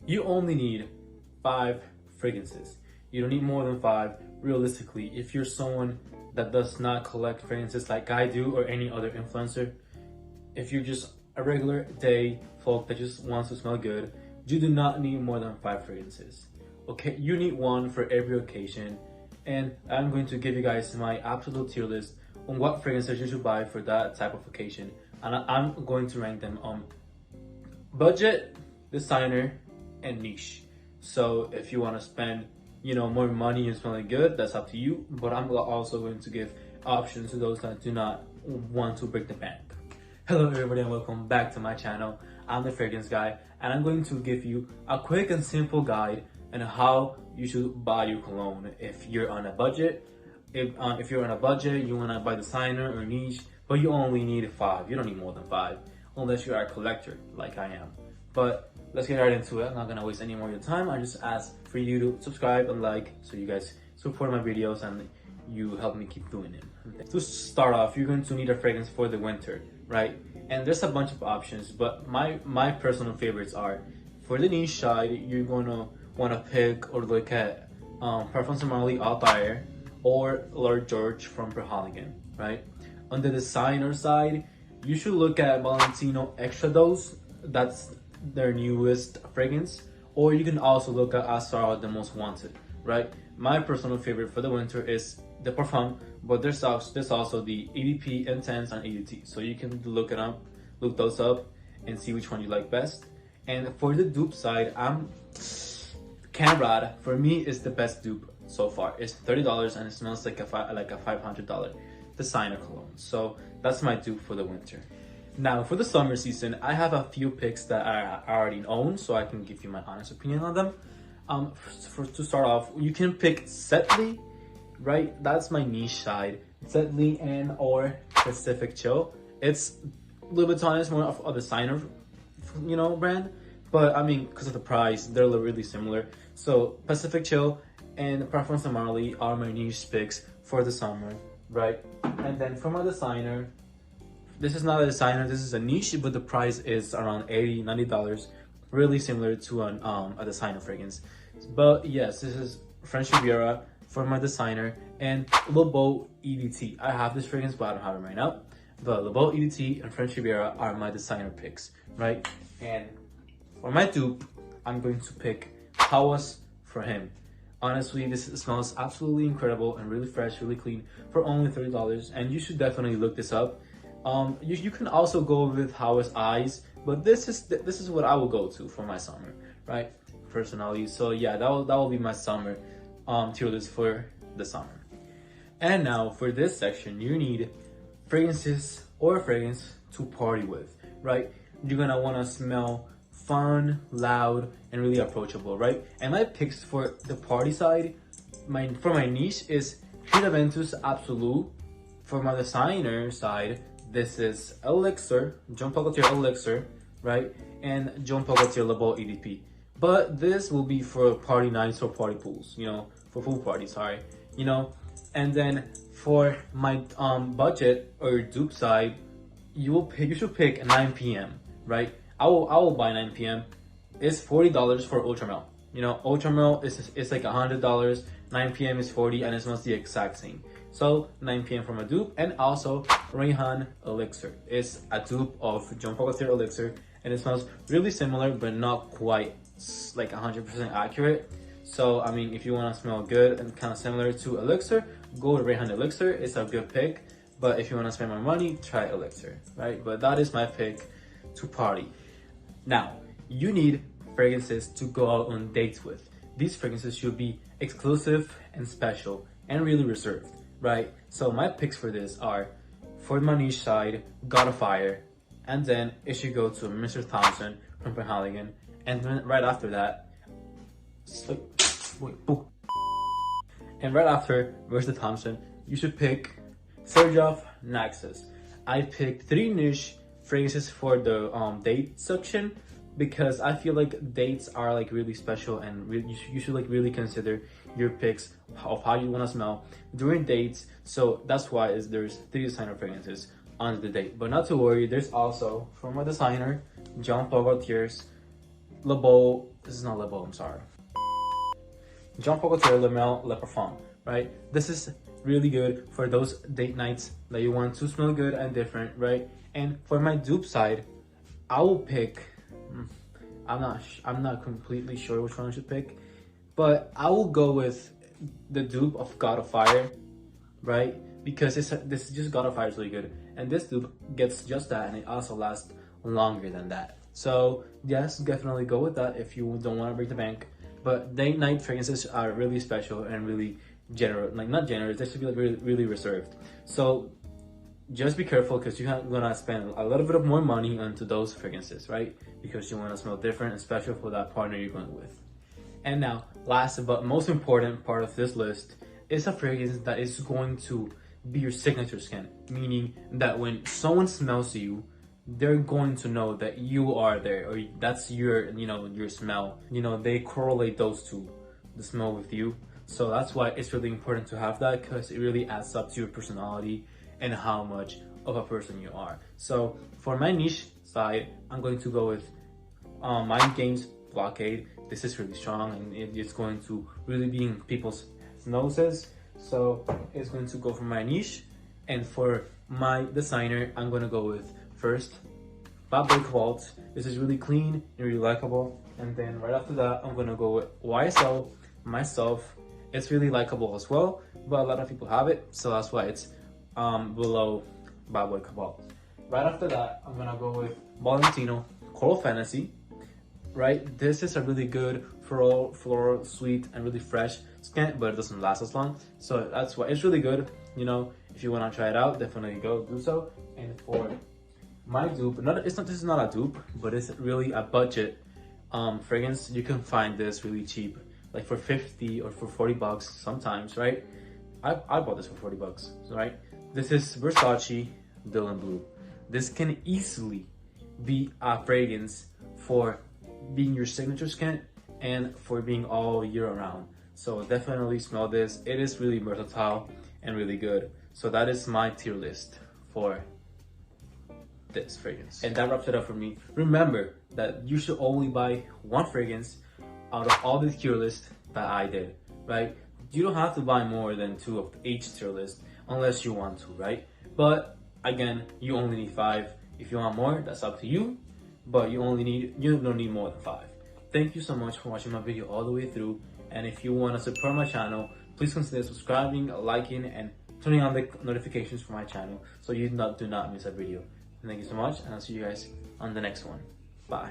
You only need 5 fragrances. You don't need more than 5. Realistically, if you're someone that does not collect fragrances like I do or any other influencer, if you're just a regular day folk that just wants to smell good, you do not need more than 5 fragrances. Okay, you need one for every occasion, and I'm going to give you guys my absolute tier list on what fragrances you should buy for that type of occasion, and I'm going to rank them on budget, designer, and niche. So if you want to spend, more money and smelling good, that's up to you. But I'm also going to give options to those that do not want to break the bank. Hello everybody and welcome back to my channel. I'm the Fragrance Guy, and I'm going to give you a quick and simple guide on how you should buy your cologne if you're on a budget. If you're on a budget, you want to buy designer or niche, but you only need 5. You don't need more than 5 unless you are a collector like I am. But let's get right into it. I'm not gonna waste any more of your time. I just ask for you to subscribe and like so you guys support my videos and you help me keep doing it. To start off, you're going to need a fragrance for the winter, right? And there's a bunch of options, but my personal favorites are, for the niche side, you're gonna wanna pick or look at Parfums de Marly Altair or Lord George from Berhaligen, right? On the designer side, you should look at Valentino Extra Dose. That's their newest fragrance, or you can also look at Azar The Most Wanted, right? My personal favorite for the winter is the Parfum, but there's also the EDP, Intense, and EDT, so you can look those up and see which one you like best. And for the dupe side, Canrad for me is the best dupe so far. It's $30 and it smells like a $500 designer cologne, so that's my dupe for the winter. Now, for the summer season, I have a few picks that I already own, so I can give you my honest opinion on them. To start off, you can pick Setley, right? That's my niche side. Setley and or Pacific Chill. It's Louis Vuitton is more of a designer, brand, but I mean, because of the price, they're really similar. So Pacific Chill and Parfums de Marly are my niche picks for the summer, right? And then for my designer, this is not a designer, this is a niche, but the price is around $80, $90, really similar to a designer fragrance. But yes, this is French Riviera for my designer, and Le Beau EDT. I have this fragrance, but I don't have it right now. But Le Beau EDT and French Riviera are my designer picks, right? And for my dupe, I'm going to pick Hawas for him. Honestly, this smells absolutely incredible and really fresh, really clean for only $30, and you should definitely look this up. You can also go with Hawas Eyes, but this is what I will go to for my summer, right? Personally, so yeah, that will be my summer tier list for the summer. And now for this section, you need fragrances or a fragrance to party with, right? You're gonna want to smell fun, loud, and really approachable, right? And my picks for the party side, for my niche is Juventus Absolute. For my designer side, this is Elixir, Jean Paul Gaultier Elixir, right? And Jean Paul Gaultier Le Beau EDP. But this will be for party nights or party pools, for pool parties, sorry, And then for my budget or dupe side, you should pick 9 p.m., right? I will buy 9 p.m. It's $40 for Ultramel. Ultramel is like $100. 9 p.m. is 40, and it smells the exact same. So 9 p.m. for my dupe, and also Rayhan Elixir is a dupe of Jean Paul Gaultier Elixir, and it smells really similar, but not quite like 100% accurate. So I mean, if you want to smell good and kind of similar to Elixir, go with Rayhan Elixir. It's a good pick. But if you want to spend more money, try Elixir, right? But that is my pick to party. Now, you need fragrances to go out on dates with. These fragrances should be exclusive and special and really reserved, right? So my picks for this are, for my niche side, God of Fire, and then it should go to Mr. Thompson from Berhaligen, and then right after that, and right after Mr. Thompson, you should pick Xerjoff Naxos. I picked 3 niche fragrances for the date section because I feel like dates are like really special, and you should like really consider your picks of how you want to smell during dates. So that's why there's 3 designer fragrances on the date. But not to worry, there's also from a designer, Jean Paul Gaultier's Le Beau, this is not Le Beau, I'm sorry. Jean Paul Gaultier Le Male Le Parfum, right? This is really good for those date nights that you want to smell good and different, right? And for my dupe side, I will pick, I'm not completely sure which one I should pick, but I will go with the dupe of God of Fire, right? Because this is just God of Fire is really good, and this dupe gets just that, and it also lasts longer than that. So yes, definitely go with that if you don't want to break the bank. But date night fragrances are really special and really generous, like not generous, they should be like really reserved. So just be careful because you're gonna spend a little bit of more money onto those fragrances, right? Because you want to smell different and special for that partner you're going with. And now, last but most important part of this list is a fragrance that is going to be your signature scent, meaning that when someone smells you, they're going to know that you are there, or that's your, your smell. They correlate those two, the smell with you. So that's why it's really important to have that, because it really adds up to your personality and how much of a person you are. So for my niche side, I'm going to go with Mind Games Blockade. This is really strong, and it's going to really be in people's noses. So it's going to go for my niche. And for my designer, I'm going to go with first Bad Boy Cobalt. This is really clean and really likable. And then right after that, I'm going to go with YSL Myself. It's really likable as well, but a lot of people have it, so that's why it's below Bad Boy Cobalt. Right after that, I'm gonna go with Valentino Coral Fantasy. Right, this is a really good floral, sweet, and really fresh scent, but it doesn't last as long. So that's why it's really good. If you wanna try it out, definitely go do so. And for my dupe, this is not a dupe, but it's really a budget fragrance. You can find this really cheap, like for 50 or for 40 bucks sometimes, right? I bought this for 40 bucks, right? This is Versace Dylan Blue. This can easily be a fragrance for being your signature scent and for being all year around. So definitely smell this. It is really versatile and really good. So that is my tier list for this fragrance. And that wraps it up for me. Remember that you should only buy one fragrance out of all the tier list that I did, right? You don't have to buy more than 2 of each tier list unless you want to, right? But again, you only need 5. If you want more, that's up to you, but you don't need more than 5. Thank you so much for watching my video all the way through. And if you want to support my channel, please consider subscribing, liking, and turning on the notifications for my channel so you do not miss a video. Thank you so much, and I'll see you guys on the next one. Bye.